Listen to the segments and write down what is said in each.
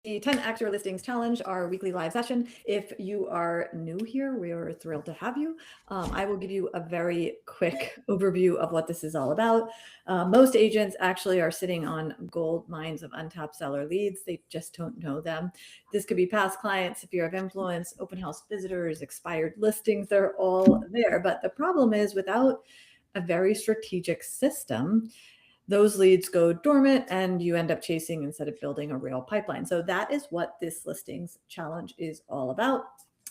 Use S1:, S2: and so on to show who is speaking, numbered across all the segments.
S1: the 10 Actor Listings Challenge, our weekly live session. If you are new here, we are thrilled to have you. I will give you a very quick overview of what this is all about. Most agents actually are sitting on gold mines of untapped seller leads. They just don't know them. This could be past clients, sphere of influence, open house visitors, expired listings. They're all there. But the problem is, without a very strategic system, those leads go dormant and you end up chasing instead of building a real pipeline. So that is what this listings challenge is all about.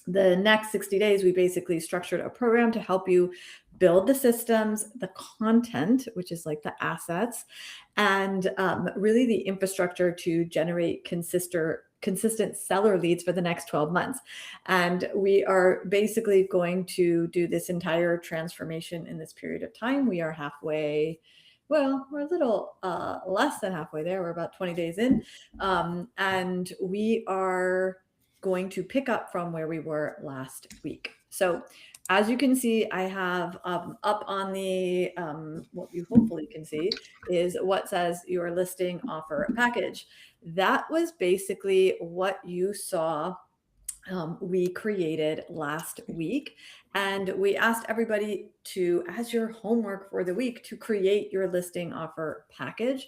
S1: The next 60 days, we basically structured a program to help you build the systems, the content, which is like the assets, and really the infrastructure to generate consistent seller leads for the next 12 months. And we are basically going to do this entire transformation in this period of time. We are halfway. Well, we're a little less than halfway there. We're about 20 days in. And we are going to pick up from where we were last week. So as you can see, I have up on the, what you hopefully can see is what says your listing offer package. That was basically what you saw we created last week. And we asked everybody to, as your homework for the week, to create your listing offer package.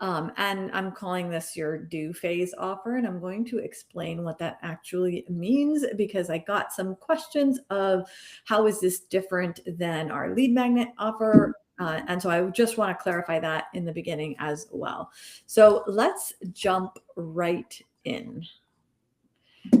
S1: And I'm calling this your due phase offer. And I'm going to explain what that actually means because I got some questions of how is this different than our lead magnet offer? And so I just want to clarify that in the beginning as well. So let's jump right in.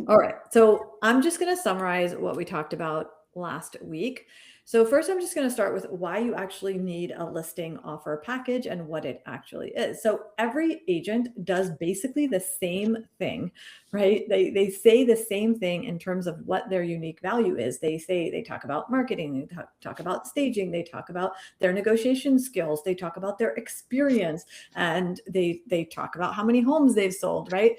S1: All right, so I'm just going to summarize what we talked about last week. So first, I'm just going to start with why you actually need a listing offer package and what it actually is. So every agent does basically the same thing, right? They say the same thing in terms of what their unique value is. They talk about marketing, they talk about staging, they talk about their negotiation skills, they talk about their experience, and they talk about how many homes they've sold, right?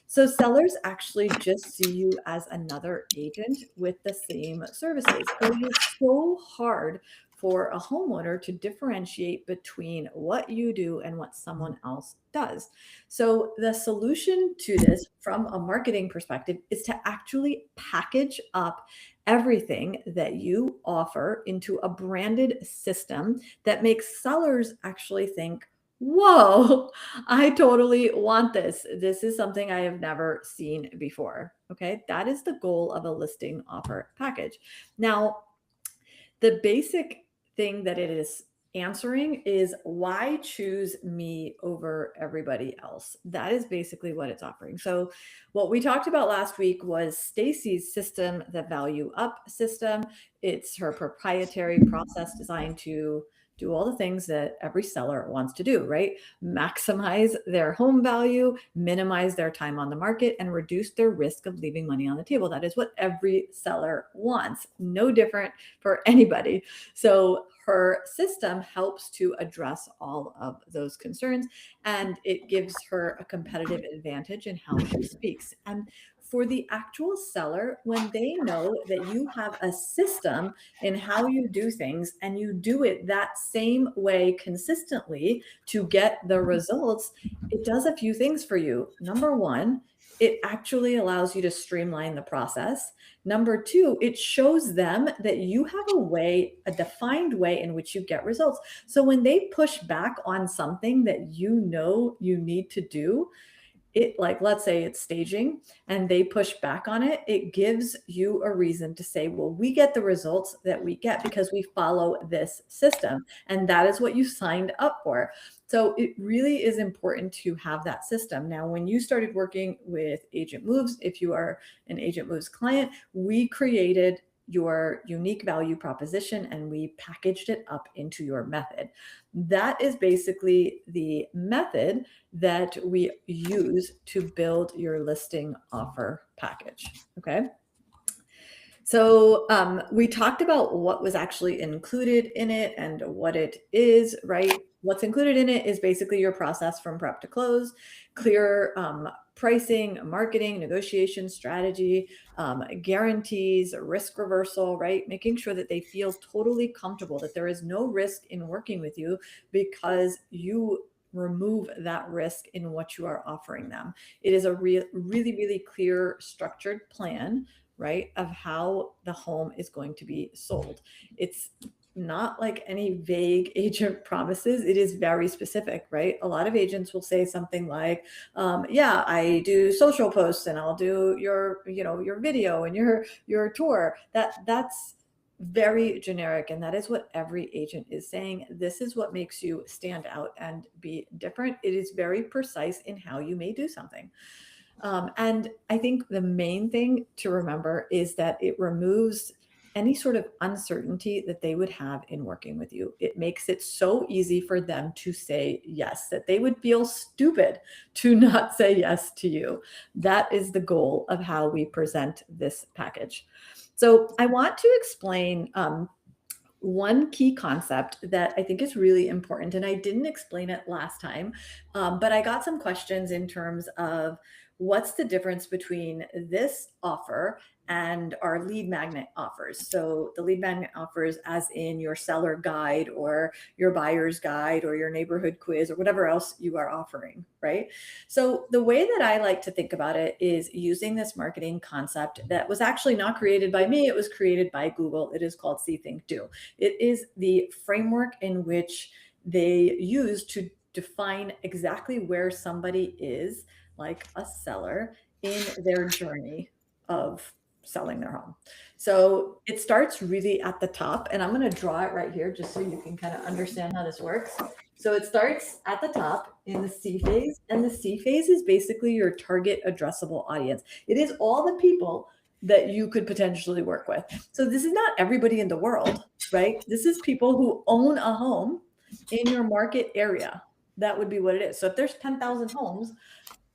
S1: So sellers actually just see you as another agent with the same services. So it is so hard for a homeowner to differentiate between what you do and what someone else does. So the solution to this from a marketing perspective is to actually package up everything that you offer into a branded system that makes sellers actually think, whoa, I totally want this. This is something I have never seen before. Okay. That is the goal of a listing offer package. Now, the basic thing that it is answering is why choose me over everybody else. That is basically what it's offering. So what we talked about last week was Stacy's system, the value up system. It's her proprietary process designed to do all the things that every seller wants to do, right? Maximize their home value, minimize their time on the market, and reduce their risk of leaving money on the table. That is what every seller wants. No different for anybody. So her system helps to address all of those concerns, and it gives her a competitive advantage in how she speaks. And for the actual seller, when they know that you have a system in how you do things and you do it that same way consistently to get the results, it does a few things for you. Number one, it actually allows you to streamline the process. Number two, it shows them that you have a way, a defined way in which you get results. So when they push back on something that you know you need to do, it, like, let's say it's staging and they push back on it, it gives you a reason to say, well, we get the results that we get because we follow this system. And that is what you signed up for. So it really is important to have that system. Now, when you started working with Agent Moves, if you are an Agent Moves client, we created your unique value proposition and we packaged it up into your method. That is basically the method that we use to build your listing offer package. Okay. So we talked about what was actually included in it and what it is, right? What's included in it is basically your process from prep to close, clear pricing, marketing, negotiation strategy, guarantees, risk reversal, right? Making sure that they feel totally comfortable, that there is no risk in working with you because you remove that risk in what you are offering them. It is a really, really clear, structured plan, right, of how the home is going to be sold. It's not like any vague agent promises. It is very specific, right? A lot of agents will say something like, yeah, I do social posts and I'll do your, your video and your tour. That's very generic, and that is what every agent is saying. This is what makes you stand out and be different. It is very precise in how you may do something. And I think the main thing to remember is that it removes any sort of uncertainty that they would have in working with you. It makes it so easy for them to say yes, that they would feel stupid to not say yes to you. That is the goal of how we present this package. So I want to explain one key concept that I think is really important, and I didn't explain it last time, but I got some questions in terms of what's the difference between this offer and our lead magnet offers. So the lead magnet offers, as in your seller guide or your buyer's guide or your neighborhood quiz or whatever else you are offering, right? So the way that I like to think about it is using this marketing concept that was actually not created by me. It was created by Google. It is called See, Think, Do. It is the framework in which they use to define exactly where somebody is, like a seller, in their journey of selling their home. So it starts really at the top, and I'm going to draw it right here just so you can kind of understand how this works. So it starts at the top in the C phase, and the C phase is basically your target addressable audience. It is all the people that you could potentially work with. So this is not everybody in the world, right? This is people who own a home in your market area. That would be what it is. So if there's 10,000 homes,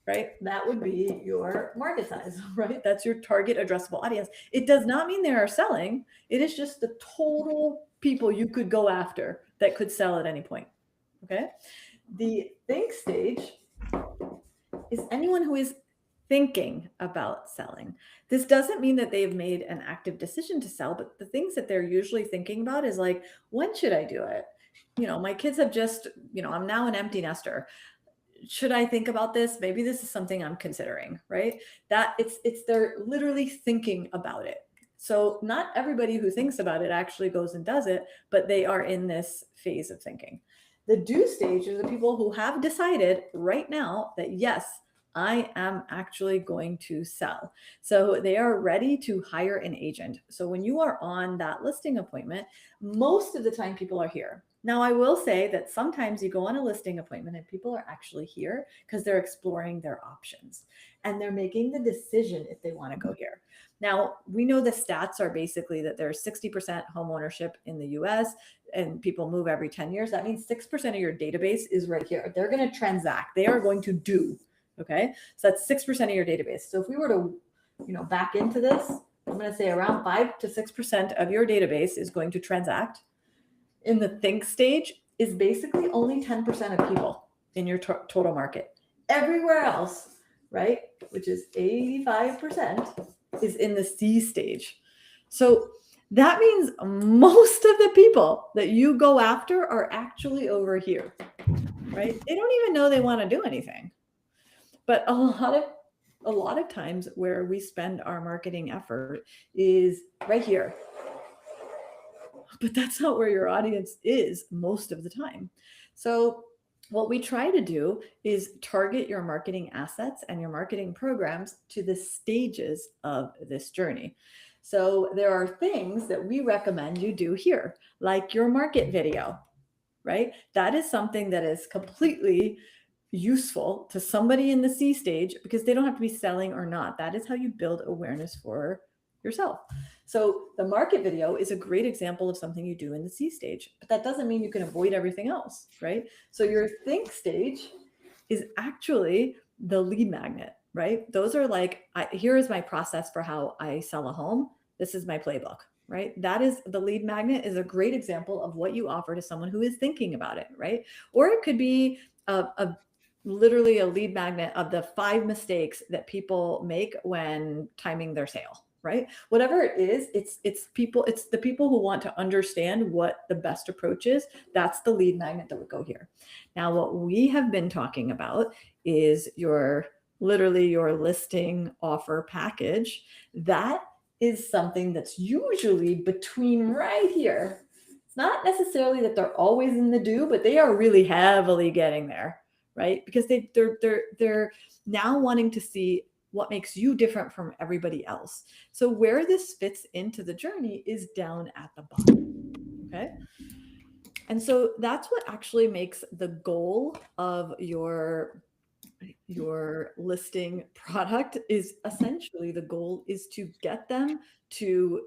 S1: right, that would be your market size, right? That's your target addressable audience. It does not mean they are selling. It is just the total people you could go after that could sell at any point. Okay. The think stage is anyone who is thinking about selling. This doesn't mean that they've made an active decision to sell, but the things that they're usually thinking about is like, when should I do it? My kids have just, I'm now an empty nester. Should I think about this? Maybe this is something I'm considering, right? That it's they're literally thinking about it. So not everybody who thinks about it actually goes and does it, but they are in this phase of thinking. The do stage are the people who have decided right now that yes, I am actually going to sell. So they are ready to hire an agent. So when you are on that listing appointment, most of the time people are here. Now, I will say that sometimes you go on a listing appointment and people are actually here because they're exploring their options and they're making the decision if they want to go here. Now, we know the stats are basically that there's 60% home ownership in the US and people move every 10 years. That means 6% of your database is right here. They're going to transact. They are going to do. Okay. So that's 6% of your database. So if we were to, back into this, I'm going to say around 5 to 6% of your database is going to transact. In the think stage is basically only 10% of people in your total market. Everywhere else, right, which is 85%, is in the C stage. So that means most of the people that you go after are actually over here, right? They don't even know they want to do anything. But a lot of times where we spend our marketing effort is right here. But that's not where your audience is most of the time. So what we try to do is target your marketing assets and your marketing programs to the stages of this journey. So there are things that we recommend you do here, like your market video, right? That is something that is completely useful to somebody in the C stage because they don't have to be selling or not. That is how you build awareness for yourself. So the market video is a great example of something you do in the C stage, but that doesn't mean you can avoid everything else, right? So your think stage is actually the lead magnet, right? Those are like, here is my process for how I sell a home. This is my playbook, right? That is the lead magnet is a great example of what you offer to someone who is thinking about it, right? Or it could be literally a lead magnet of the 5 mistakes that people make when timing their sale, right? Whatever it is, it's the people who want to understand what the best approach is. That's the lead magnet that would go here. Now, what we have been talking about is your literally your listing offer package. That is something that's usually between right here. It's not necessarily that they're always in the do, but they are really heavily getting there, right? Because they're now wanting to see what makes you different from everybody else. So where this fits into the journey is down at the bottom. Okay. And so that's what actually makes the goal of your listing product is essentially the goal is to get them to,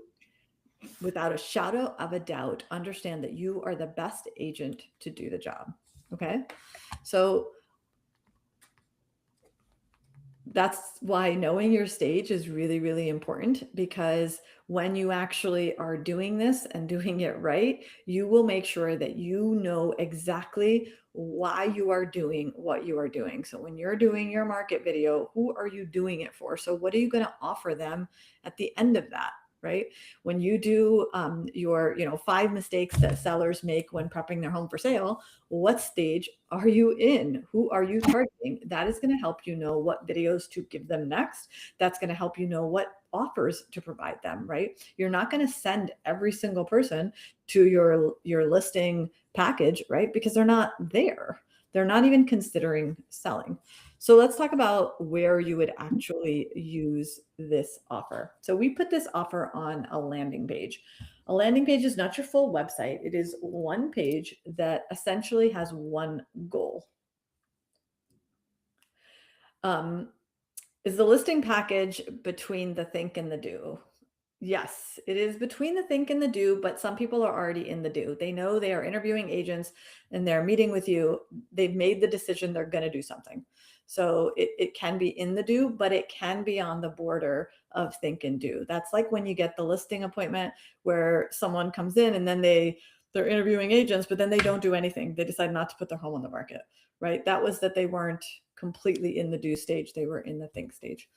S1: without a shadow of a doubt, understand that you are the best agent to do the job. Okay. So that's why knowing your stage is really, really important, because when you actually are doing this and doing it right, you will make sure that you know exactly why you are doing what you are doing. So when you're doing your market video, who are you doing it for? So what are you going to offer them at the end of that? Right? When you do your, 5 mistakes that sellers make when prepping their home for sale, what stage are you in? Who are you targeting? That is going to help you know what videos to give them next. That's going to help you know what offers to provide them, right? You're not going to send every single person to your listing package, right? Because they're not there. They're not even considering selling. So let's talk about where you would actually use this offer. So we put this offer on a landing page. A landing page is not your full website. It is one page that essentially has one goal. Is the listing package between the think and the do? Yes, it is between the think and the do, but some people are already in the do. They know they are interviewing agents and they're meeting with you. They've made the decision they're going to do something. So it can be in the do, but it can be on the border of think and do. That's like when you get the listing appointment where someone comes in and then they're interviewing agents, but then they don't do anything. They decide not to put their home on the market, right? That was that they weren't completely in the do stage. They were in the think stage.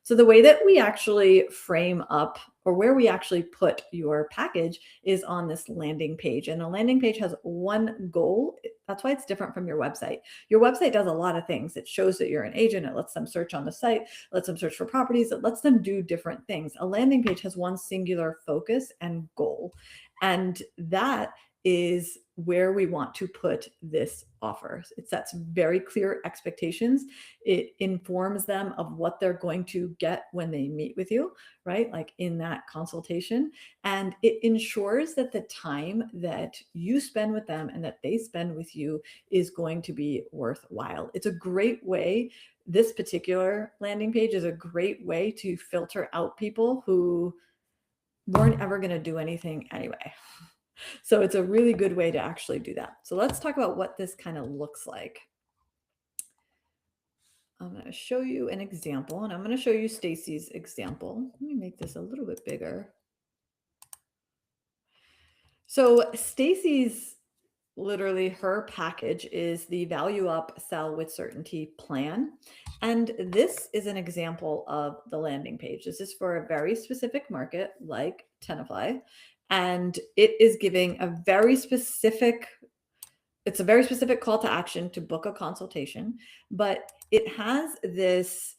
S1: So the way that we actually frame up, or where we actually put your package, is on this landing page. And a landing page has one goal. That's why it's different from your website. Your website does a lot of things. It shows that you're an agent. It lets them search on the site, lets them search for properties. It lets them do different things. A landing page has one singular focus and goal. And that is where we want to put this offer. It sets very clear expectations. It informs them of what they're going to get when they meet with you, right? Like in that consultation. And it ensures that the time that you spend with them and that they spend with you is going to be worthwhile. It's a great way. This particular landing page is a great way to filter out people who weren't ever going to do anything anyway. So it's a really good way to actually do that. So let's talk about what this kind of looks like. I'm going to show you an example, and I'm going to show you Stacy's example. Let me make this a little bit bigger. So Stacy's, literally her package is the Value Up Sell with Certainty plan. And this is an example of the landing page. This is for a very specific market like Tenafly. And it is giving a very specific call to action to book a consultation, but it has this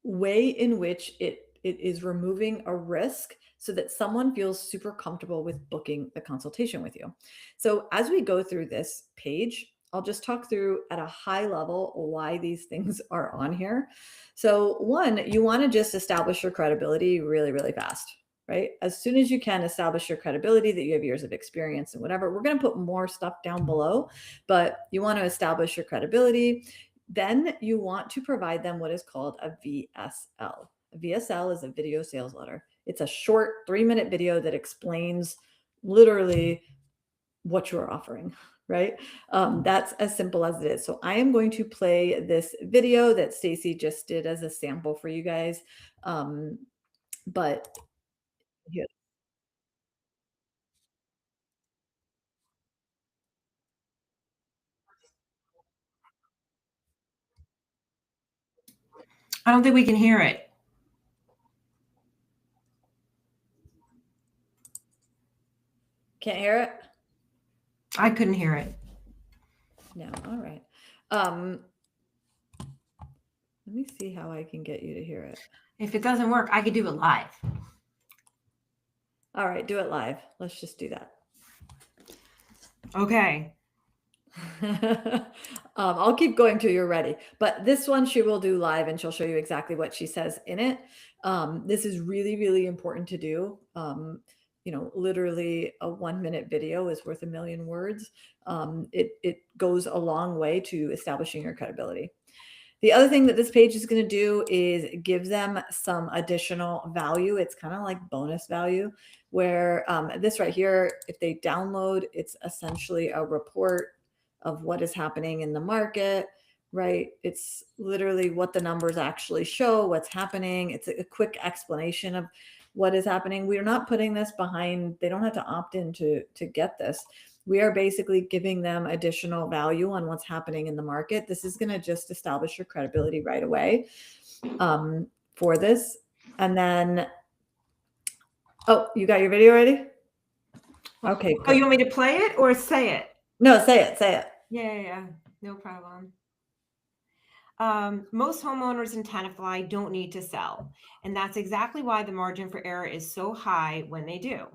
S1: way in which it is removing a risk so that someone feels super comfortable with booking the consultation with you. So as we go through this page, I'll just talk through at a high level why these things are on here. So one, you want to just establish your credibility really, really fast, right? As soon as you can establish your credibility that you have years of experience and whatever. We're going to put more stuff down below, but you want to establish your credibility. Then you want to provide them what is called a VSL. A VSL is a video sales letter. It's a short 3-minute video that explains literally what you're offering, right? That's as simple as it is. So I am going to play this video that Stacy just did as a sample for you guys. But yeah.
S2: I don't think we can hear it.
S1: Can't hear it?
S2: I couldn't hear it.
S1: No. All right. Let me see how I can get you to hear it.
S2: If it doesn't work, I could do it live.
S1: All right, do it live. Let's just do that.
S2: Okay.
S1: I'll keep going till you're ready. But this one she will do live and she'll show you exactly what she says in it. This is really, really important to do. Literally a 1-minute video is worth a million words. It goes a long way to establishing your credibility. The other thing that this page is going to do is give them some additional value. It's kind of like bonus value, where this right here, if they download, it's essentially a report of what is happening in the market, right? It's literally what the numbers actually show, what's happening. It's a quick explanation of what is happening. We are not putting this behind, they don't have to opt in to get this. We are basically giving them additional value on what's happening in the market. This is going to just establish your credibility right away for this. And then, oh, you got your video ready? Okay.
S2: Good. Oh, you want me to play it or say it?
S1: No, say it.
S2: Yeah. No problem. Most homeowners in Tenafly don't need to sell. And that's exactly why the margin for error is so high when they do.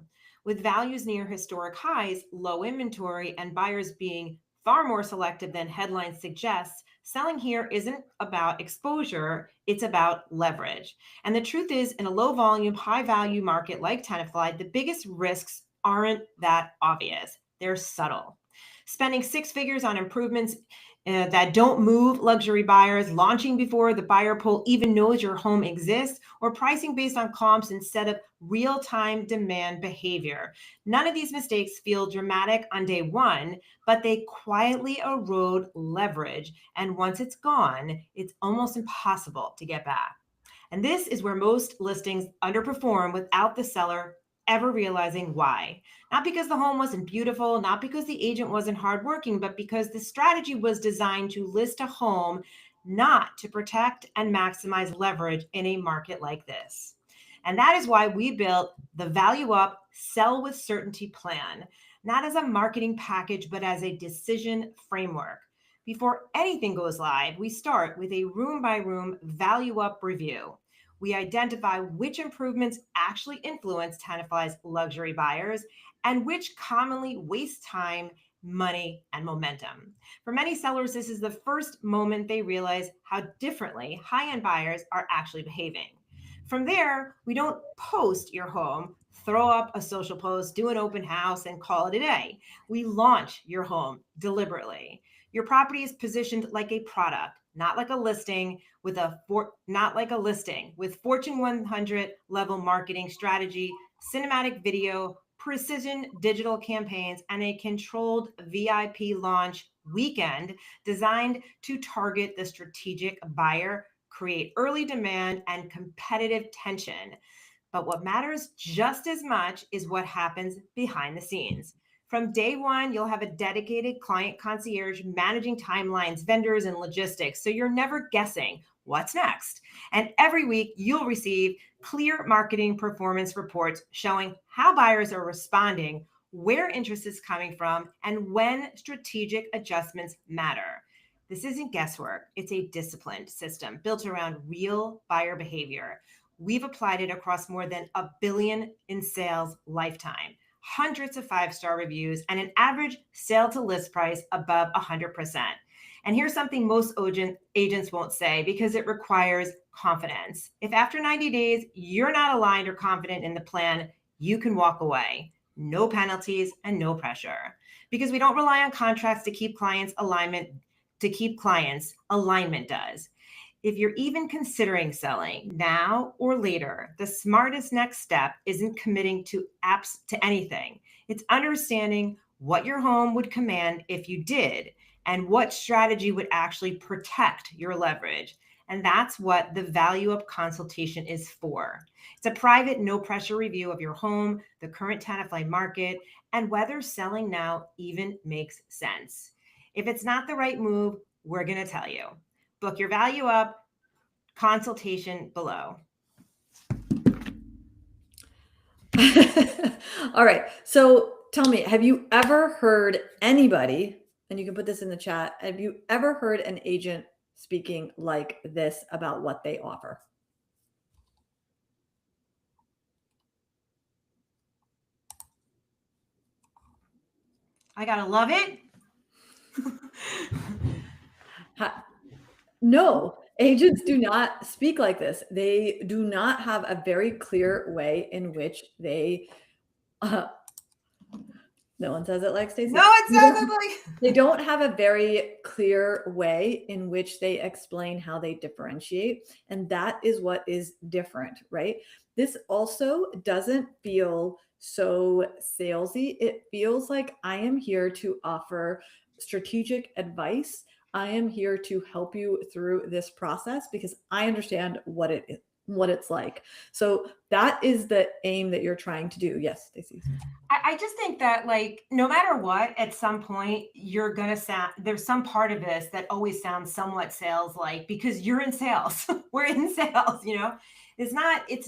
S2: With values near historic highs, low inventory, and buyers being far more selective than headlines suggest, selling here isn't about exposure, it's about leverage. And the truth is, in a low volume, high value market like Tenafly, the biggest risks aren't that obvious. They're subtle. Spending 6 figures on improvements that don't move luxury buyers, launching before the buyer pool even knows your home exists, or pricing based on comps instead of real-time demand behavior. None of these mistakes feel dramatic on day one, but they quietly erode leverage. And once it's gone, it's almost impossible to get back. And this is where most listings underperform without the seller ever realizing why. Not because the home wasn't beautiful, not because the agent wasn't hardworking, but because the strategy was designed to list a home, not to protect and maximize leverage in a market like this. And that is why we built the Value Up Sell with Certainty plan, not as a marketing package, but as a decision framework. Before anything goes live, we start with a room-by-room Value Up review. We identify which improvements actually influence Tenafly's luxury buyers and which commonly waste time, money, and momentum. For many sellers, this is the first moment they realize how differently high-end buyers are actually behaving. From there, we don't post your home, throw up a social post, do an open house, and call it a day. We launch your home deliberately. Your property is positioned like a product, not like a listing with Fortune 100 level marketing strategy, cinematic video, precision digital campaigns, and a controlled VIP launch weekend designed to target the strategic buyer, create early demand and competitive tension. But what matters just as much is what happens behind the scenes. From day one, you'll have a dedicated client concierge managing timelines, vendors, and logistics, so you're never guessing what's next. And every week, you'll receive clear marketing performance reports showing how buyers are responding, where interest is coming from, and when strategic adjustments matter. This isn't guesswork. It's a disciplined system built around real buyer behavior. We've applied it across more than $1 billion in sales lifetime, hundreds of 5-star reviews, and an average sale to list price above 100%. And here's something most agents won't say because it requires confidence. If after 90 days, you're not aligned or confident in the plan, you can walk away. No penalties and no pressure. Because we don't rely on contracts to keep clients alignment does. If you're even considering selling now or later, the smartest next step isn't committing to anything. It's understanding what your home would command if you did and what strategy would actually protect your leverage. And that's what the Value Up consultation is for. It's a private, no pressure review of your home, the current Tenafly market, and whether selling now even makes sense. If it's not the right move, we're going to tell you. Book your Value Up consultation below.
S1: All right. So tell me, have you ever heard anybody, and you can put this in the chat, have you ever heard an agent speaking like this about what they offer?
S2: I gotta love it.
S1: No, agents do not speak like this. They do not have a very clear way in which they, no one says it like Stacy.
S2: No, it sounded like.
S1: They don't have a very clear way in which they explain how they differentiate. And that is what is different, right? This also doesn't feel so salesy. It feels like I am here to offer strategic advice. I am here to help you through this process because I understand what it is, what it's like. So that is the aim that you're trying to do. Yes, Stacy.
S2: I just think that, like, no matter what, at some point you're gonna sound, there's some part of this that always sounds somewhat sales like, because you're in sales. We're in sales, you know. It's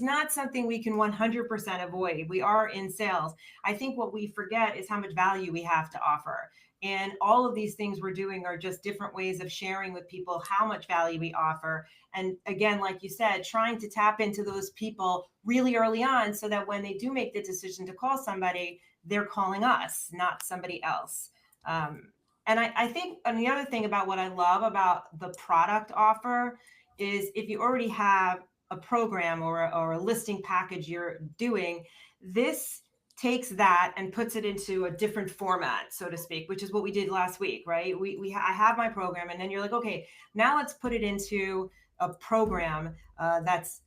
S2: not something we can 100% avoid. We are in sales. I think what we forget is how much value we have to offer. And all of these things we're doing are just different ways of sharing with people how much value we offer. And again, like you said, trying to tap into those people really early on so that when they do make the decision to call somebody, they're calling us, not somebody else. And I think, and the other thing about what I love about the product offer is if you already have a program or a listing package you're doing, this takes that and puts it into a different format, so to speak, which is what we did last week, right? I have my program, and then you're like, okay, now let's put it into a program that's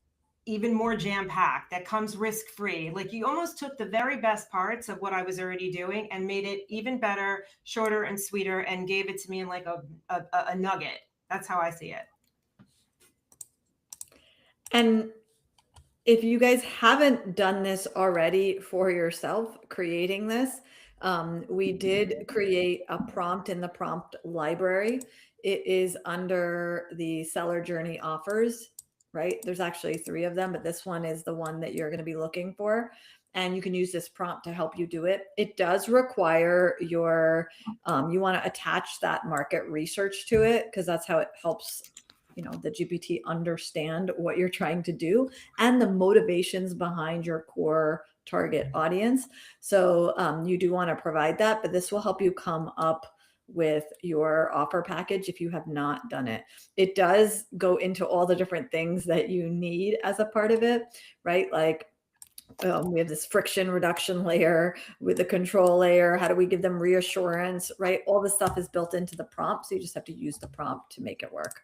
S2: even more jam-packed, that comes risk-free. Like, you almost took the very best parts of what I was already doing and made it even better, shorter and sweeter, and gave it to me in like a nugget. That's how I see it.
S1: And if you guys haven't done this already for yourself, creating this, we did create a prompt in the prompt library. It is under the seller journey offers, right? There's actually 3 of them, but this one is the one that you're going to be looking for. And you can use this prompt to help you do it. It does require your, you want to attach that market research to it because that's how it helps, you know, the GPT understand what you're trying to do and the motivations behind your core target audience. So you do want to provide that, but this will help you come up with your offer package if you have not done it. It does go into all the different things that you need as a part of it, right? Like we have this friction reduction layer with the control layer. How do we give them reassurance, right? All this stuff is built into the prompt. So you just have to use the prompt to make it work.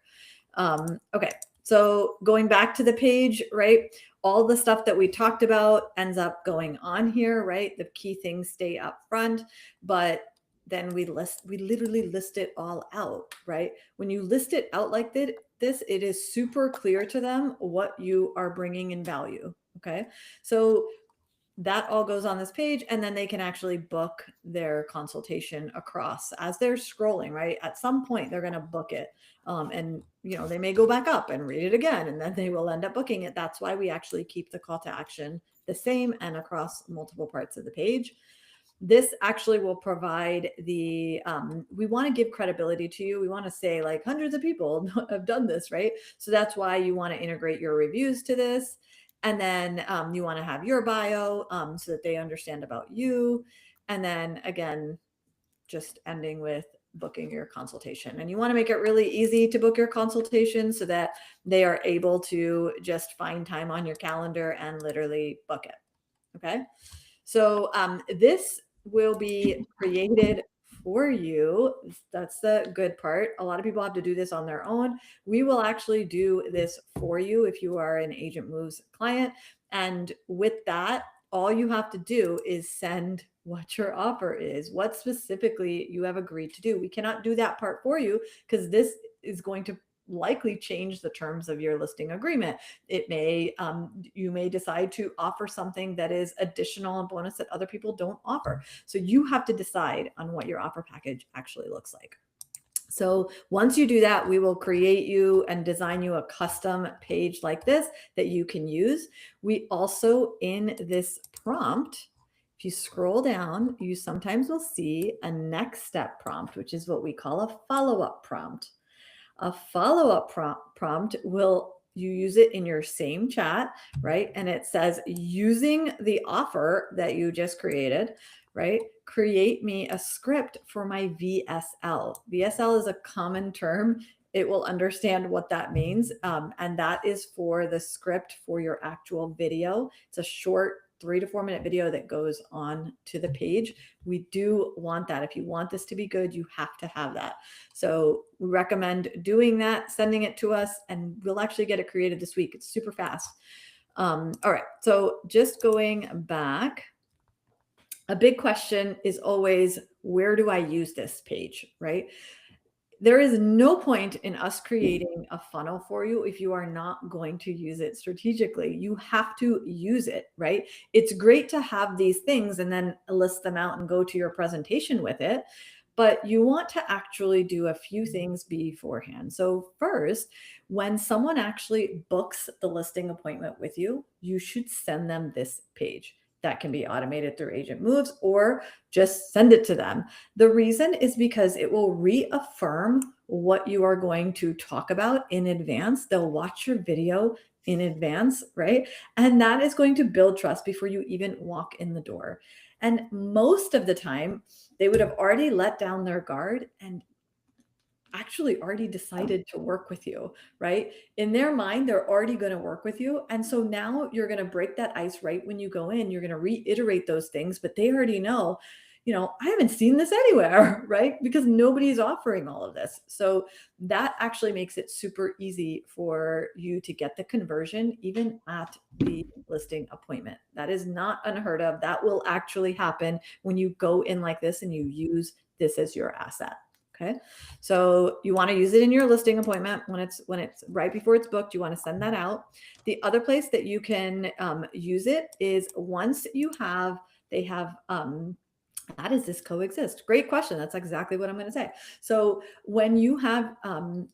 S1: Okay, so going back to the page, right? All the stuff that we talked about ends up going on here, right? The key things stay up front, but then we literally list it all out, right? When you list it out like this, it is super clear to them what you are bringing in value, okay? So that all goes on this page, and then they can actually book their consultation across as they're scrolling, right? At some point, they're going to book it. And, you know, they may go back up and read it again, and then they will end up booking it. That's why we actually keep the call to action the same and across multiple parts of the page. This actually will provide the, we want to give credibility to you. We want to say like hundreds of people have done this, right? So that's why you want to integrate your reviews to this. And then you want to have your bio so that they understand about you. And then again, just ending with booking your consultation. And you want to make it really easy to book your consultation so that they are able to just find time on your calendar and literally book it. Okay. So this will be created for you. That's the good part. A lot of people have to do this on their own. We will actually do this for you if you are an Agent Moves client. And with that, all you have to do is send what your offer is, what specifically you have agreed to do. We cannot do that part for you because this is going to likely change the terms of your listing agreement. It may, you may decide to offer something that is additional and bonus that other people don't offer. So you have to decide on what your offer package actually looks like. So once you do that, we will create you and design you a custom page like this that you can use. We also, in this prompt, If you scroll down, you sometimes will see a next step prompt, which is what we call a follow-up prompt. A follow-up prompt will you use it in your same chat, right? And it says, using the offer that you just created, right? Create me a script for my VSL. VSL is a common term. It will understand what that means. And that is for the script for your actual video. It's a short 3 to 4 minute video that goes on to the page. We do want that. If you want this to be good, you have to have that. So we recommend doing that, sending it to us, and we'll actually get it created this week. It's super fast. All right. So just going back, a big question is always, where do I use this page, right? There is no point in us creating a funnel for you if you are not going to use it strategically. You have to use it, right? It's great to have these things and then list them out and go to your presentation with it, but you want to actually do a few things beforehand. So first, when someone actually books the listing appointment with you, you should send them this page. That can be automated through Agent Moves or just send it to them. The reason is because it will reaffirm what you are going to talk about in advance. They'll watch your video in advance, right? And that is going to build trust before you even walk in the door. And most of the time, they would have already let down their guard and actually already decided to work with you, right? In their mind, they're already going to work with you. And so now you're going to break that ice right when you go in. You're going to reiterate those things, but they already know, I haven't seen this anywhere, right? Because nobody's offering all of this. So that actually makes it super easy for you to get the conversion, even at the listing appointment. That is not unheard of. That will actually happen when you go in like this and you use this as your asset. Okay. So you want to use it in your listing appointment when it's right before it's booked. You want to send that out. The other place that you can use it is once you have, they have, how does this coexist? Great question. That's exactly what I'm going to say. So when you have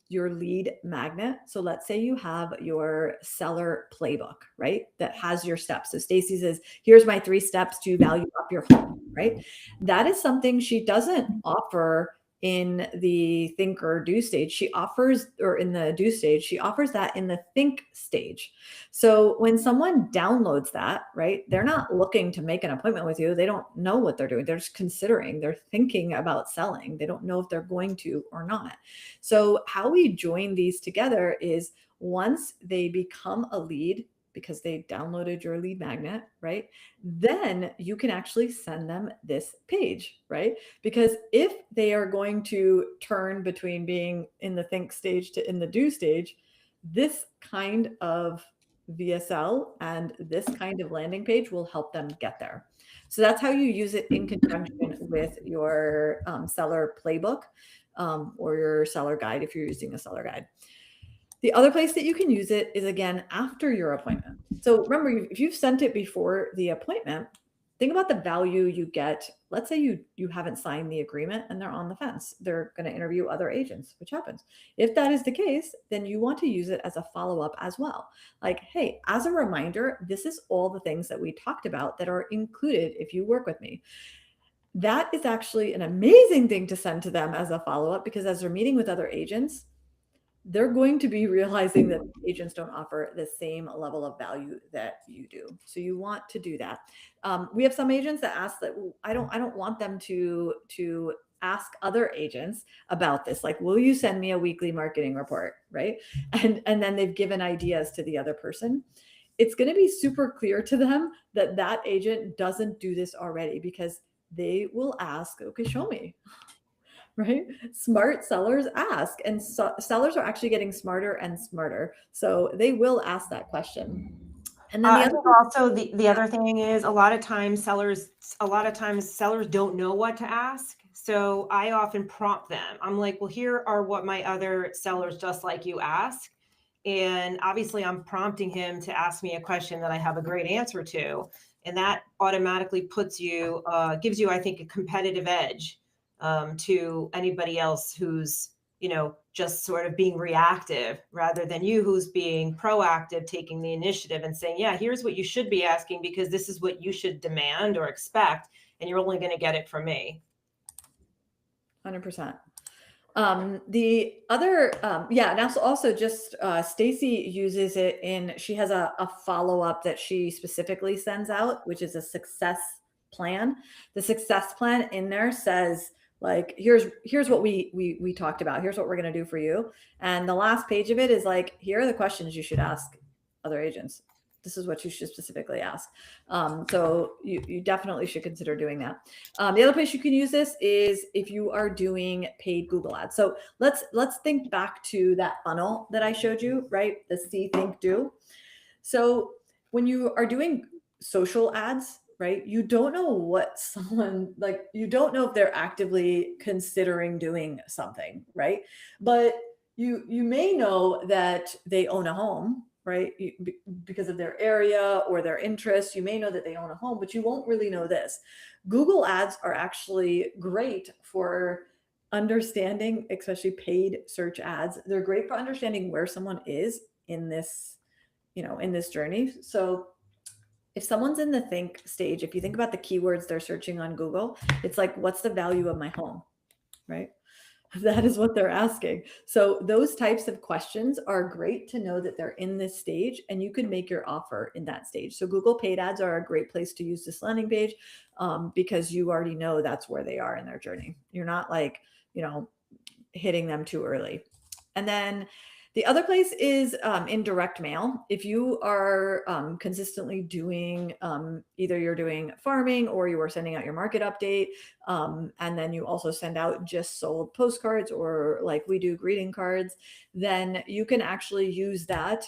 S1: your lead magnet, so let's say you have your seller playbook, right? That has your steps. So Stacy says, here's my 3 steps to value up your home, right? That is something she doesn't offer in the think or do stage. She offers, or in the do stage, she offers that in the think stage. So when someone downloads that, right, they're not looking to make an appointment with you. They don't know what they're doing. They're just considering, they're thinking about selling. They don't know if they're going to or not. So how we join these together is once they become a lead, because they downloaded your lead magnet, right? Then you can actually send them this page, right? Because if they are going to turn between being in the think stage to in the do stage, this kind of VSL and this kind of landing page will help them get there. So that's how you use it in conjunction with your seller playbook or your seller guide if you're using a seller guide. The other place that you can use it is, again, after your appointment. So remember, if you've sent it before the appointment, think about the value you get. Let's say you haven't signed the agreement and they're on the fence. They're going to interview other agents, which happens. If that is the case, then you want to use it as a follow-up as well. Like, hey, as a reminder, this is all the things that we talked about that are included if you work with me. That is actually an amazing thing to send to them as a follow-up, because as they're meeting with other agents, they're going to be realizing that agents don't offer the same level of value that you do. So you want to do that. We have some agents that ask that I don't want them to ask other agents about this. Like, will you send me a weekly marketing report? Right. And then they've given ideas to the other person. It's going to be super clear to them that that agent doesn't do this already, because they will ask, okay, show me. Right? Smart sellers ask, and sellers are actually getting smarter and smarter. So they will ask that question. And then
S2: I think also the other thing is a lot of times sellers don't know what to ask. So I often prompt them. I'm like, well, here are what my other sellers just like you ask. And obviously I'm prompting him to ask me a question that I have a great answer to. And that automatically gives you, I think, a competitive edge to anybody else who's just sort of being reactive rather than you who's being proactive, taking the initiative and saying, yeah, here's what you should be asking because this is what you should demand or expect. And you're only going to get it from me.
S1: 100%. The other, yeah, and also just Stacy uses it she has a follow-up that she specifically sends out, which is a success plan. The success plan in there says, like, here's what we talked about. Here's what we're going to do for you. And the last page of it is like, here are the questions you should ask other agents. This is what you should specifically ask. So you definitely should consider doing that. The other place you can use this is if you are doing paid Google ads. So let's think back to that funnel that I showed you, right? The see, think, do. So when you are doing social ads, right, you don't know what someone, like, you don't know if they're actively considering doing something, right? But you may know that they own a home, right? Because of their area or their interests, you may know that they own a home, but you won't really know this. Google ads are actually great for understanding, especially paid search ads. They're great for understanding where someone is in this, in this journey. So if someone's in the think stage, if you think about the keywords they're searching on Google, it's like, what's the value of my home, right? That is what they're asking. So those types of questions are great to know that they're in this stage, and you can make your offer in that stage. So Google paid ads are a great place to use this landing page because you already know that's where they are in their journey. You're not like, hitting them too early. And then the other place is in direct mail. If you are consistently doing either you're doing farming or you are sending out your market update, and then you also send out just sold postcards or like we do greeting cards, then you can actually use that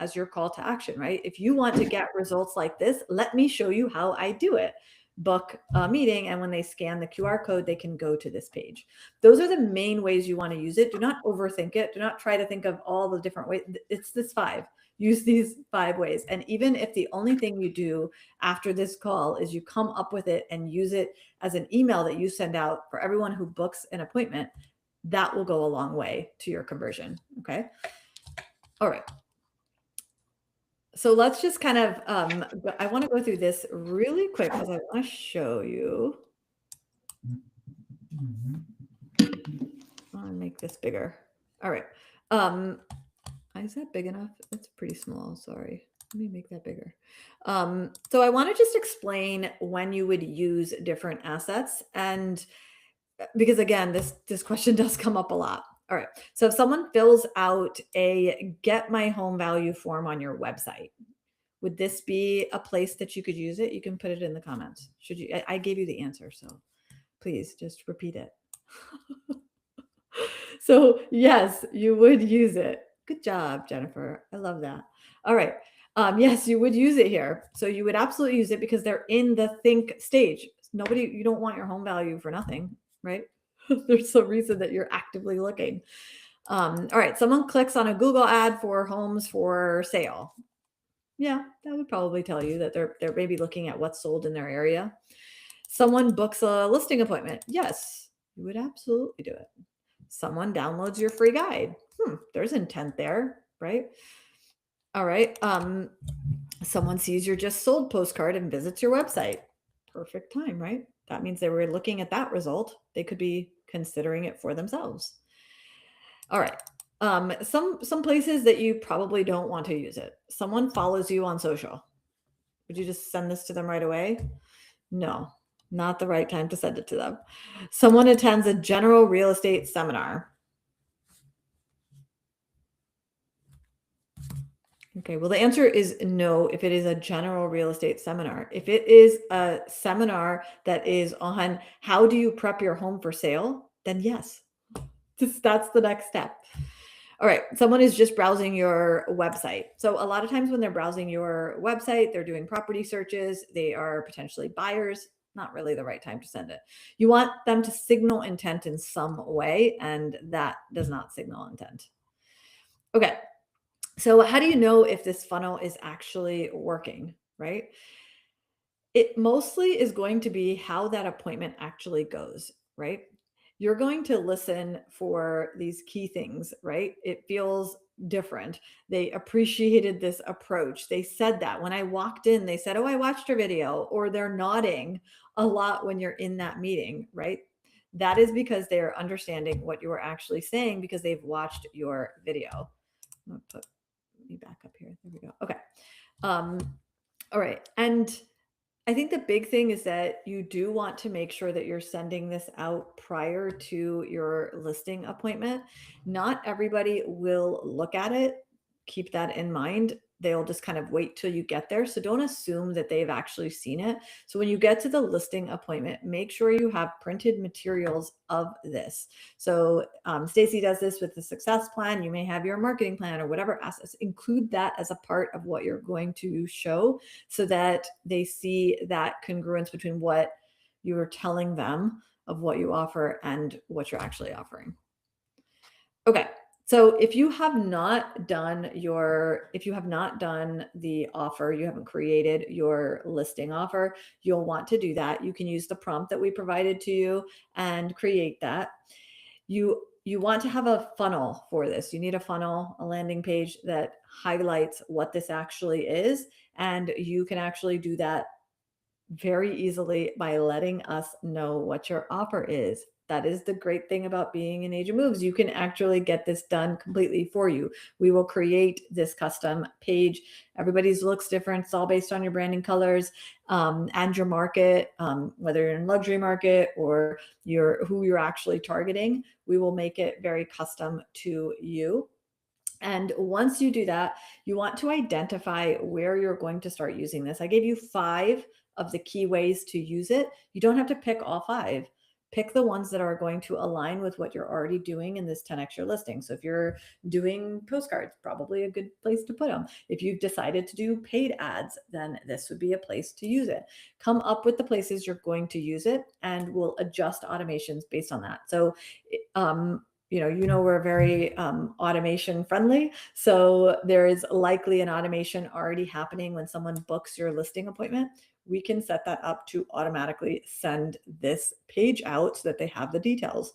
S1: as your call to action, right? If you want to get results like this, let me show you how I do it. Book a meeting, and when they scan the QR code, they can go to this page. Those are the main ways you want to use it. Do not overthink it. Do not try to think of all the different ways. It's this 5. Use these 5 ways. And even if the only thing you do after this call is you come up with it and use it as an email that you send out for everyone who books an appointment, that will go a long way to your conversion. Okay. All right. So let's just kind of, I want to go through this really quick because I want to show you. I'll make this bigger. All right. Is that big enough? It's pretty small. Sorry. Let me make that bigger. So I want to just explain when you would use different assets. And because again, this question does come up a lot. All right. So if someone fills out a get my home value form on your website, would this be a place that you could use it? You can put it in the comments. Should you? I gave you the answer, so please just repeat it. So yes, you would use it. Good job, Jennifer. I love that. All right. Yes, you would use it here. So you would absolutely use it because they're in the think stage. You don't want your home value for nothing, right? There's some reason that you're actively looking. All right. Someone clicks on a Google ad for homes for sale. Yeah, that would probably tell you that they're maybe looking at what's sold in their area. Someone books a listing appointment. Yes, you would absolutely do it. Someone downloads your free guide. There's intent there, right? All right. Someone sees your just sold postcard and visits your website. Perfect time, right? That means they were looking at that result. They could be considering it for themselves. All right. Some places that you probably don't want to use it. Someone follows you on social. Would you just send this to them right away? No, not the right time to send it to them. Someone attends a general real estate seminar. Okay, well, the answer is no if it is a general real estate seminar. If it is a seminar that is on how do you prep your home for sale, then yes, that's the next step. All right, someone is just browsing your website. So a lot of times when they're browsing your website, they're doing property searches. They are potentially buyers. Not really the right time to send it. You want them to signal intent in some way, and that does not signal intent. Okay, so how do you know if this funnel is actually working, right? It mostly is going to be how that appointment actually goes, right? you're going to listen for these key things, right? It feels different. They appreciated this approach. They said that when I walked in, they said, "Oh, I watched your video," or they're nodding a lot when you're in that meeting, right? That is because they are understanding what you are actually saying because they've watched your video. I'm gonna put me back up here. There we go. Okay. All right. And I think the big thing is that you do want to make sure that you're sending this out prior to your listing appointment. Not everybody will look at it. Keep that in mind. They'll just kind of wait till you get there. So don't assume that they've actually seen it. So when you get to the listing appointment, make sure you have printed materials of this. So Stacy does this with the success plan. You may have your marketing plan or whatever assets. Include that as a part of what you're going to show so that they see that congruence between what you are telling them of what you offer and what you're actually offering. Okay. So if you have not done the offer, you haven't created your listing offer, you'll want to do that. You can use the prompt that we provided to you and create that. You want to have a funnel for this. You need a funnel, a landing page that highlights what this actually is. And you can actually do that very easily by letting us know what your offer is. That is the great thing about being in Agent Moves. You can actually get this done completely for you. We will create this custom page. Everybody's looks different. It's all based on your branding colors and your market, whether you're in luxury market or who you're actually targeting. We will make it very custom to you. And once you do that, you want to identify where you're going to start using this. I gave you 5 of the key ways to use it. You don't have to pick all 5. Pick the ones that are going to align with what you're already doing in this 10x your listing. So if you're doing postcards, probably a good place to put them. If you've decided to do paid ads, then this would be a place to use it. Come up with the places you're going to use it, and we'll adjust automations based on that. So we're very automation friendly. So there is likely an automation already happening when someone books your listing appointment. We can set that up to automatically send this page out so that they have the details.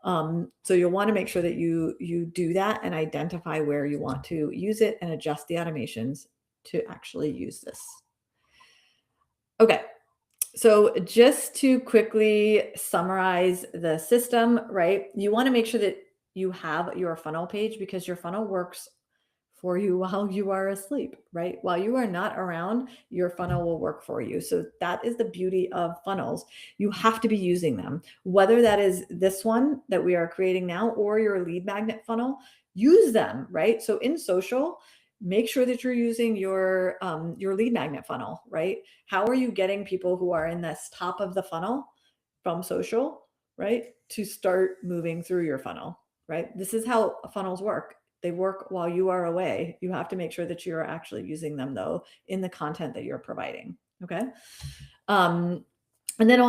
S1: So you'll want to make sure that you do that and identify where you want to use it and adjust the automations to actually use this. Okay. So just to quickly summarize the system, right? You want to make sure that you have your funnel page because your funnel works for you while you are asleep, right? While you are not around, your funnel will work for you. So that is the beauty of funnels. You have to be using them, whether that is this one that we are creating now or your lead magnet funnel, use them, right? So in social, make sure that you're using your lead magnet funnel, right? How are you getting people who are in this top of the funnel from social, right, to start moving through your funnel, right? This is how funnels work. They work while you are away. You have to make sure that you're actually using them though in the content that you're providing. Okay. And then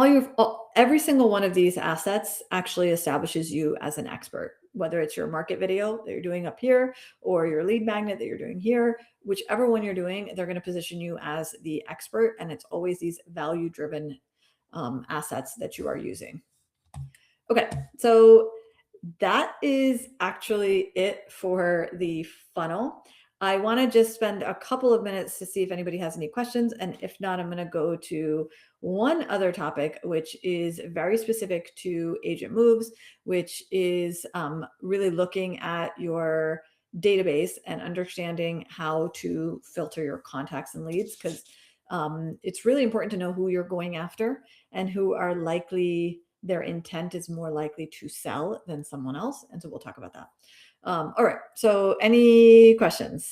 S1: every single one of these assets actually establishes you as an expert, whether it's your market video that you're doing up here or your lead magnet that you're doing here, whichever one you're doing, they're going to position you as the expert. And it's always these value-driven assets that you are using. Okay, so that is actually it for the funnel. I want to just spend a couple of minutes to see if anybody has any questions. And if not, I'm going to go to one other topic, which is very specific to Agent Moves, which is really looking at your database and understanding how to filter your contacts and leads, because it's really important to know who you're going after and who are likely, their intent is more likely to sell than someone else. And so we'll talk about that. All right. So any questions?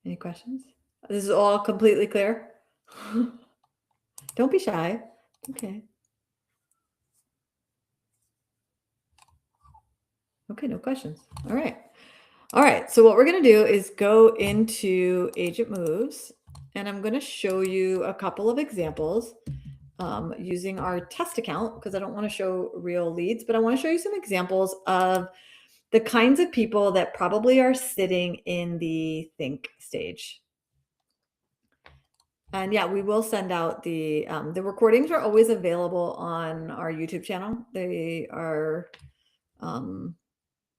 S1: Any questions? This is all completely clear. Don't be shy. Okay. Okay, no questions. All right. All right. So what we're going to do is go into Agent Moves, and I'm going to show you a couple of examples using our test account, because I don't want to show real leads, but I want to show you some examples of the kinds of people that probably are sitting in the think stage. And yeah, we will send out the recordings are always available on our YouTube channel. They are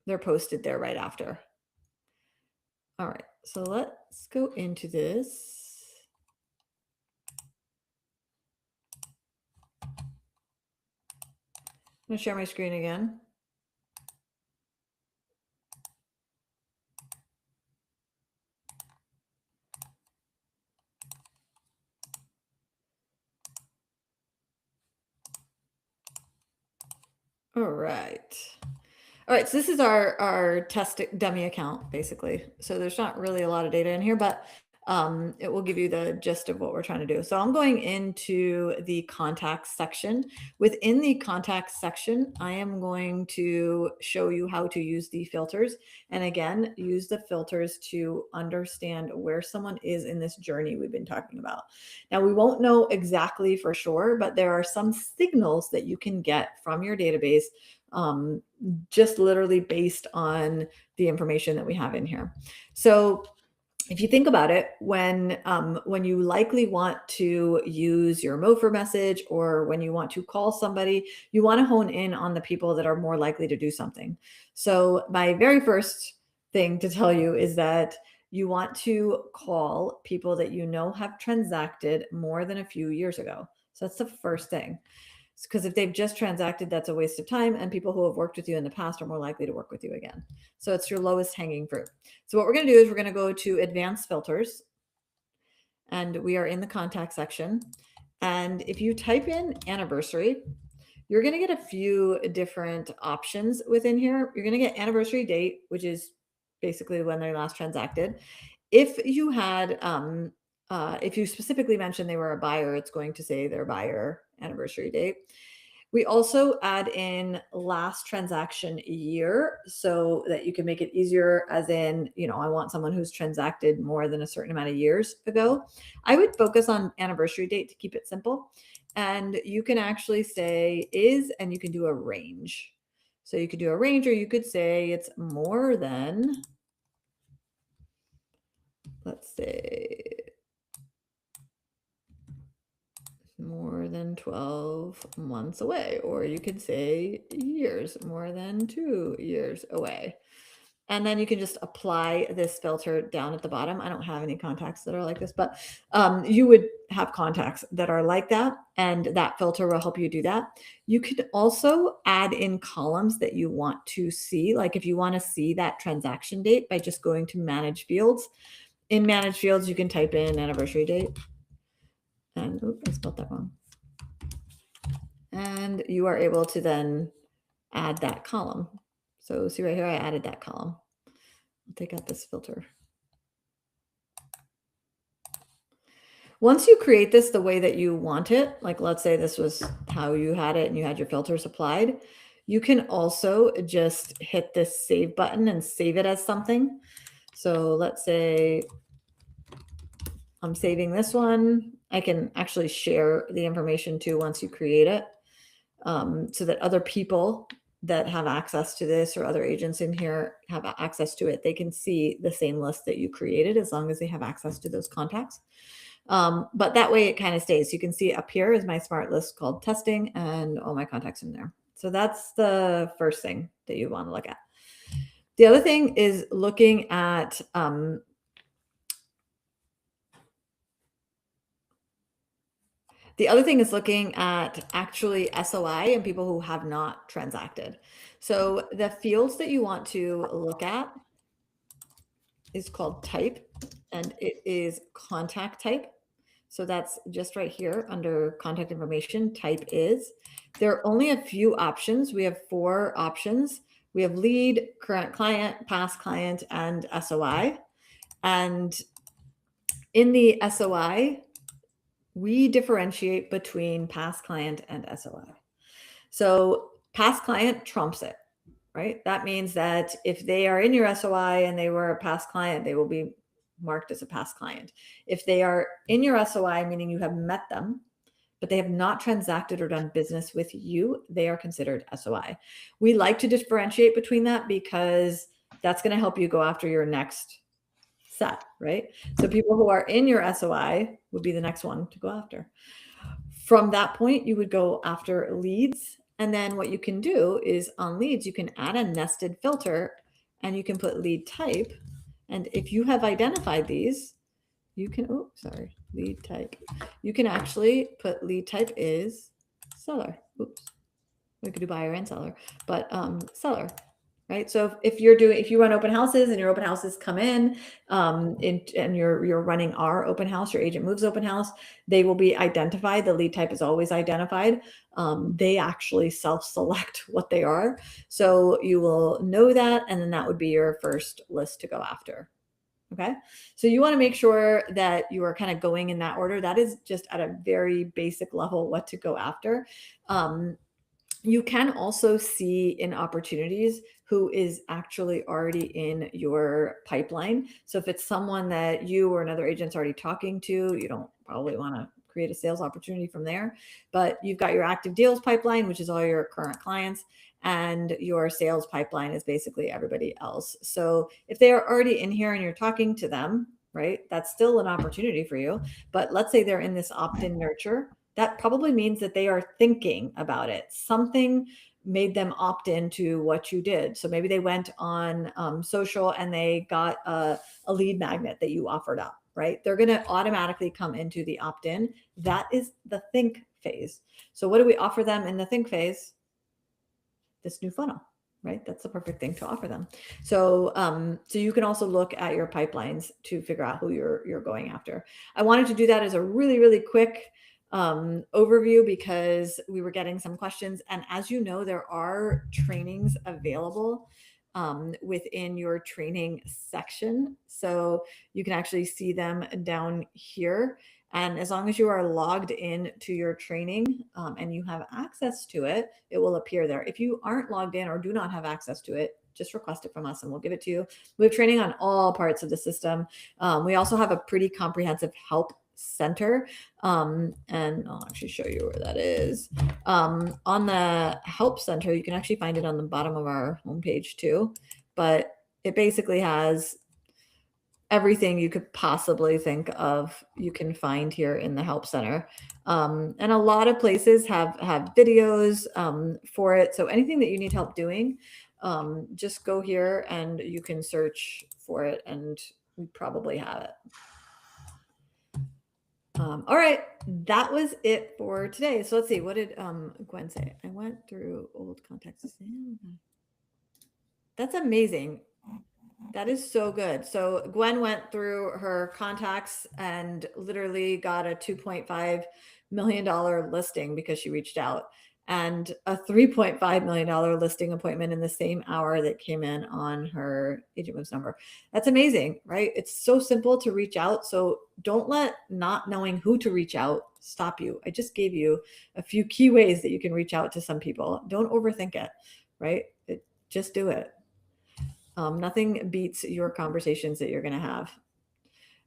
S1: they're posted there right after. All right, so let's go into this. I'm going to share my screen again. All right. All right, so this is our test dummy account, basically. So there's not really a lot of data in here, but it will give you the gist of what we're trying to do. So I'm going into the contacts section. Within the contacts section, I am going to show you how to use the filters. And again, use the filters to understand where someone is in this journey we've been talking about. Now, we won't know exactly for sure, but there are some signals that you can get from your database just literally based on the information that we have in here. So if you think about it, when you likely want to use your MOFR message or when you want to call somebody, you want to hone in on the people that are more likely to do something. So my very first thing to tell you is that you want to call people that you know have transacted more than a few years ago. So that's the first thing. Because if they've just transacted, that's a waste of time, and people who have worked with you in the past are more likely to work with you again. So it's your lowest hanging fruit. So what we're going to do is we're going to go to advanced filters, and we are in the contact section. And if you type in anniversary, you're going to get a few different options within here. You're going to get anniversary date, which is basically when they last transacted. If you had if you specifically mentioned they were a buyer, it's going to say their buyer anniversary date. We also add in last transaction year so that you can make it easier, as in, I want someone who's transacted more than a certain amount of years ago. I would focus on anniversary date to keep it simple. And you can actually say is, and you can do a range. So you could do a range, or you could say it's more than, let's say, more than 12 months away, or you could say years, more than 2 years away. And then you can just apply this filter down at the bottom. I don't have any contacts that are like this, but you would have contacts that are like that, and that filter will help you do that. You could also add in columns that you want to see, like if you want to see that transaction date by just going to manage fields. In manage fields, you can type in anniversary date. And I spelled that wrong. And you are able to then add that column. So see right here, I added that column. I'll take out this filter. Once you create this the way that you want it, like let's say this was how you had it and you had your filters applied, you can also just hit this save button and save it as something. So let's say I'm saving this one. I can actually share the information too once you create it, so that other people that have access to this or other agents in here have access to it. They can see the same list that you created as long as they have access to those contacts. But that way it kind of stays. You can see up here is my smart list called testing and all my contacts in there. So that's the first thing that you want to look at. The other thing is looking at actually SOI and people who have not transacted. So the fields that you want to look at is called type, and it is contact type. So that's just right here under contact information, type is. There are only a few options. We have 4 options. We have lead, current client, past client, and SOI. And in the SOI, we differentiate between past client and SOI. So past client trumps it, right? That means that if they are in your SOI and they were a past client, they will be marked as a past client. If they are in your SOI, meaning you have met them, but they have not transacted or done business with you, they are considered SOI. We like to differentiate between that because that's going to help you go after your next set, right? So people who are in your SOI would be the next one to go after. From that point, you would go after leads. And then what you can do is on leads, you can add a nested filter and you can put lead type. And if you have identified these, you can, lead type. You can actually put lead type is seller. Oops. We could do buyer and seller, but seller, right? So if you run open houses and your open houses come in, and you're running our open house, your agent moves open house, they will be identified. The lead type is always identified. They actually self-select what they are. So you will know that, and then that would be your first list to go after. Okay. So you want to make sure that you are kind of going in that order. That is just at a very basic level what to go after. You can also see in opportunities who is actually already in your pipeline. So if it's someone that you or another agent's already talking to, you don't probably want to create a sales opportunity from there, but you've got your active deals pipeline, which is all your current clients, and your sales pipeline is basically everybody else. So if they are already in here and you're talking to them, right, that's still an opportunity for you. But let's say they're in this opt-in nurture, that probably means that they are thinking about it. Something made them opt into what you did. So maybe they went on social and they got a lead magnet that you offered up, right? They're going to automatically come into the opt-in. That is the think phase. So what do we offer them in the think phase? This new funnel, right? That's the perfect thing to offer them. So, so you can also look at your pipelines to figure out who you're going after. I wanted to do that as a really, really quick overview because we were getting some questions. And as you know, there are trainings available within your training section. So you can actually see them down here. And as long as you are logged in to your training and you have access to it, it will appear there. If you aren't logged in or do not have access to it, just request it from us and we'll give it to you. We have training on all parts of the system. We also have a pretty comprehensive help center. And I'll actually show you where that is. On the help center, you can actually find it on the bottom of our homepage too. But it basically has everything you could possibly think of, you can find here in the help center. And a lot of places have videos for it. So anything that you need help doing, just go here and you can search for it and we probably have it. All right, that was it for today. So let's see, what did Gwen say? I went through old contacts. That's amazing. That is so good. So Gwen went through her contacts and literally got a $2.5 million listing because she reached out, and a $3.5 million listing appointment in the same hour that came in on her Agent Moves number. That's amazing, right? It's so simple to reach out. So don't let not knowing who to reach out stop you. I just gave you a few key ways that you can reach out to some people. Don't overthink it, right? Just do it. Nothing beats your conversations that you're going to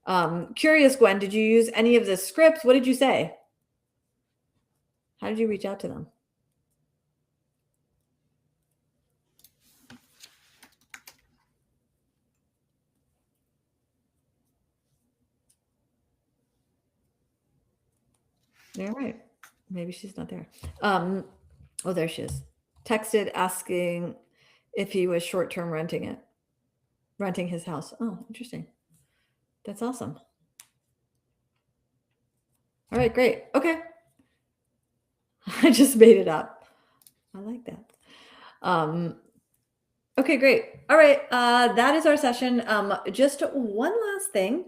S1: have. Curious, Gwen, did you use any of the scripts? What did you say? How did you reach out to them? All right. Maybe she's not there. Oh, there she is. Texted asking if he was short-term renting his house. Oh, interesting. That's awesome. All right, great. Okay. I just made it up. I like that. Okay, great. All right. That is our session. Just one last thing.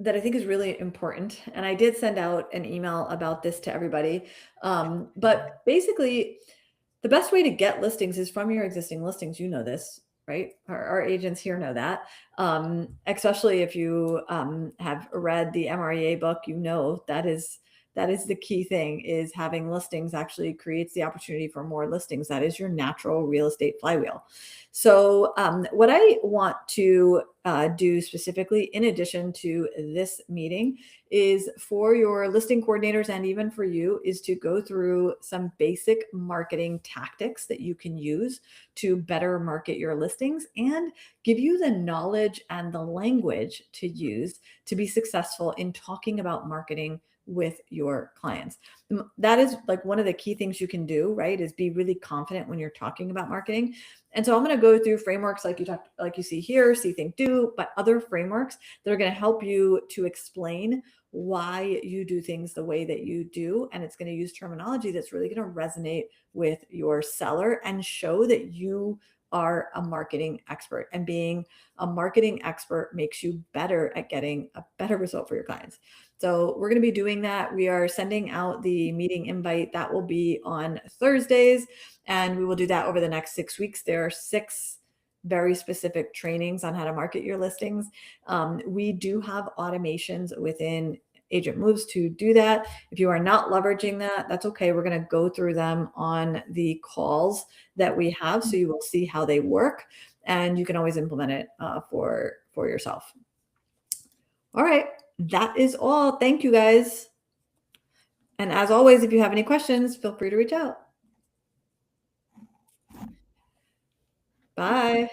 S1: That I think is really important. And I did send out an email about this to everybody. But basically, the best way to get listings is from your existing listings. You know this, right? Our agents here know that. Especially if you have read the MREA book, you know that is That is the key thing, is having listings actually creates the opportunity for more listings. That is your natural real estate flywheel. So what I want to do specifically, in addition to this meeting, is for your listing coordinators and even for you, is to go through some basic marketing tactics that you can use to better market your listings and give you the knowledge and the language to use to be successful in talking about marketing with your clients. That is like one of the key things you can do, right? Is be really confident when you're talking about marketing. And so I'm going to go through frameworks like you see here, see, think, do, but other frameworks that are going to help you to explain why you do things the way that you do. And it's going to use terminology that's really going to resonate with your seller and show that you are a marketing expert. And being a marketing expert makes you better at getting a better result for your clients. So we're going to be doing that. We are sending out the meeting invite. That will be on Thursdays, and we will do that over the next 6 weeks. There are 6 very specific trainings on how to market your listings. We do have automations within Agent Moves to do that. If you are not leveraging that, that's okay. We're going to go through them on the calls that we have, so you will see how they work, and you can always implement it for yourself. All right, that is all. Thank you, guys. And as always, if you have any questions, feel free to reach out. Bye.